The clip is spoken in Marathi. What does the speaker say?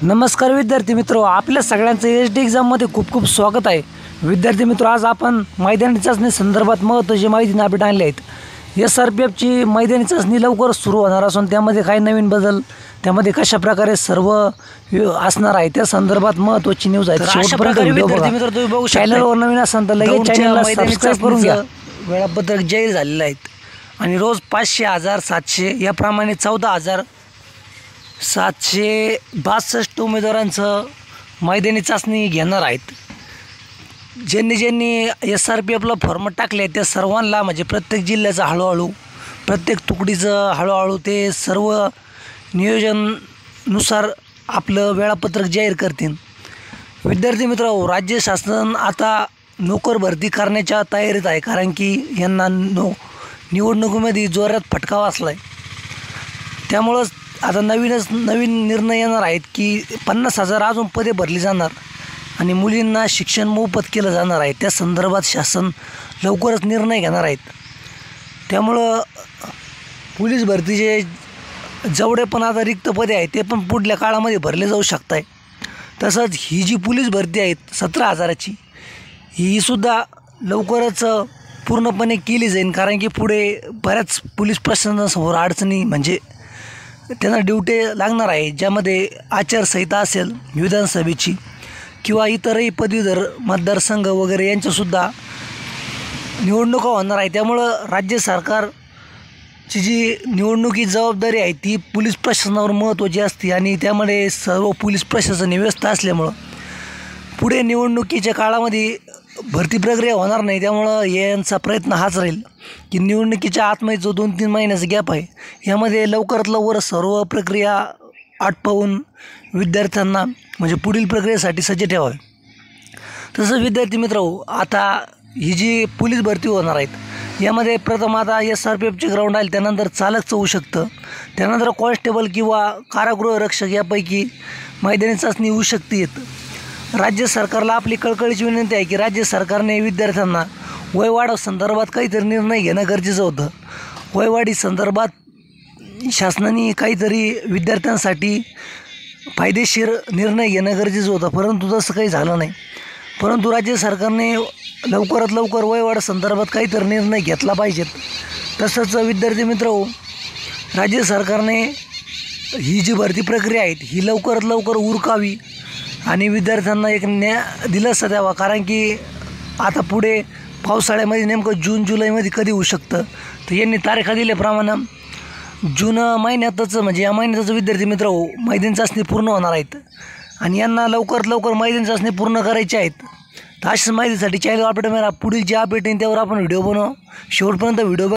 नमस्कार विद्यार्थी मित्रो, आपल्या सगळ्यांचं एच डी एक्झाममध्ये खूप खूप स्वागत आहे। विद्यार्थी मित्रो, आज आपण मैदानी चाचणी संदर्भात महत्त्वाची माहिती अपडेट आणली आहेत। SRPFची मैदानी चाचणी लवकर सुरू होणार असून त्यामध्ये काही नवीन बदल, त्यामध्ये कशा प्रकारे सर्व असणार आहे त्या संदर्भात महत्त्वाची न्यूज आहे। शेवटपर्यंत व्हिडिओ बघा। चॅनलवर नवीन असाल तर लगेच चॅनलला सबस्क्राइब करून घ्या। वेळापत्रक जाहीर झालेलं आहे आणि रोज 500, 1000, 700 याप्रमाणे 14,762 उमेदवारांचं मैदानी चाचणी घेणार आहेत। ज्यांनी SRPFला फॉर्म टाकले त्या सर्वांना म्हणजे प्रत्येक जिल्ह्याचं हळूहळू, प्रत्येक तुकडीचं हळूहळू ते सर्व नियोजनानुसार आपलं वेळापत्रक जाहीर करतील। विद्यार्थी मित्रांनो, राज्य शासन आता नोकर भरती करण्याच्या तयारीत आहे, कारण की यांना निवडणुकीमध्ये जोरात फटका बसला आहे। त्यामुळंच आता नवीन निर्णय येणार आहेत की 50,000 अजून पदे भरली जाणार आणि मुलींना शिक्षण मोफत केलं जाणार आहे। त्या संदर्भात शासन लवकरच निर्णय घेणार आहेत। त्यामुळं पोलीस भरतीचे जेवढे पण आता रिक्त पदे आहेत ते पण पुढल्या काळामध्ये भरले जाऊ शकत आहे। तसंच ही जी पोलीस भरती आहे 17,000ची, ही सुद्धा लवकरच पूर्णपणे केली जाईल, कारण की पुढे बऱ्याच पोलीस प्रशासनासमोर अडचणी म्हणजे त्यांना ड्युटी लागणार आहे, ज्यामध्ये आचारसंहिता असेल विधानसभेची किंवा इतरही पदवीधर मतदारसंघ वगैरे यांच्यासुद्धा निवडणुका होणार आहे। त्यामुळं राज्य सरकारची जी निवडणुकी जबाबदारी आहे ती पोलीस प्रशासनावर महत्त्वाची असते आणि त्यामध्ये सर्व पोलीस प्रशासन व्यस्त असल्यामुळं पुढे निवडणुकीच्या काळामध्ये भरती प्रक्रिया होणार नाही। त्यामुळं यांचा प्रयत्न हाच राहील की निवडणुकीच्या आतमध्ये जो 2-3 महिन्याचा गॅप आहे यामध्ये लवकरात लवकर सर्व प्रक्रिया आटोपून विद्यार्थ्यांना म्हणजे पुढील प्रक्रियेसाठी सज्ज ठेवावे। तसंच विद्यार्थी मित्रांनो, आता ही जी पोलीस भरती होणार आहेत यामध्ये प्रथम आता SRPFचे ग्राउंड आले, त्यानंतर चालक होऊ शकतं, त्यानंतर कॉन्स्टेबल किंवा कारागृह रक्षक यापैकी मैदानी चाचणी होऊ शकते। राज्य सरकारला आपली कळकळीची विनंती आहे की राज्य सरकारने विद्यार्थ्यांना वयवाढ संदर्भात काहीतरी निर्णय घेणं गरजेचं होतं। वयवाढी संदर्भात शासनाने काहीतरी विद्यार्थ्यांसाठी फायदेशीर निर्णय घेणं गरजेचं होतं, परंतु तसं काही झालं नाही। परंतु राज्य सरकारने लवकरात लवकर वयवाढ संदर्भात काहीतरी निर्णय घेतला पाहिजेत। तसंच विद्यार्थी मित्रांनो, राज्य सरकारने ही जी भरती प्रक्रिया आहे ही लवकरात लवकर उरकावी आणि विद्यार्थ्यांना एक न्याय दिलासा द्यावा, कारण की आता पुढे पावसाळ्यामध्ये नेमकं जून-जुलैमध्ये कधी होऊ शकतं, तर यांनी तारखा दिल्याप्रमाणे जून महिन्यातच म्हणजे या महिन्यातच विद्यार्थी मित्रांनो मैदानी चाचणी पूर्ण होणार आहेत आणि यांना लवकरात लवकर मैदानी चाचणी पूर्ण करायची आहेत। तर अशाच माहितीसाठी चॅनल अपडेट मिळा। पुढील जे अपडेट येईल त्यावर आपण व्हिडिओ बनवू। शेवटपर्यंत व्हिडिओ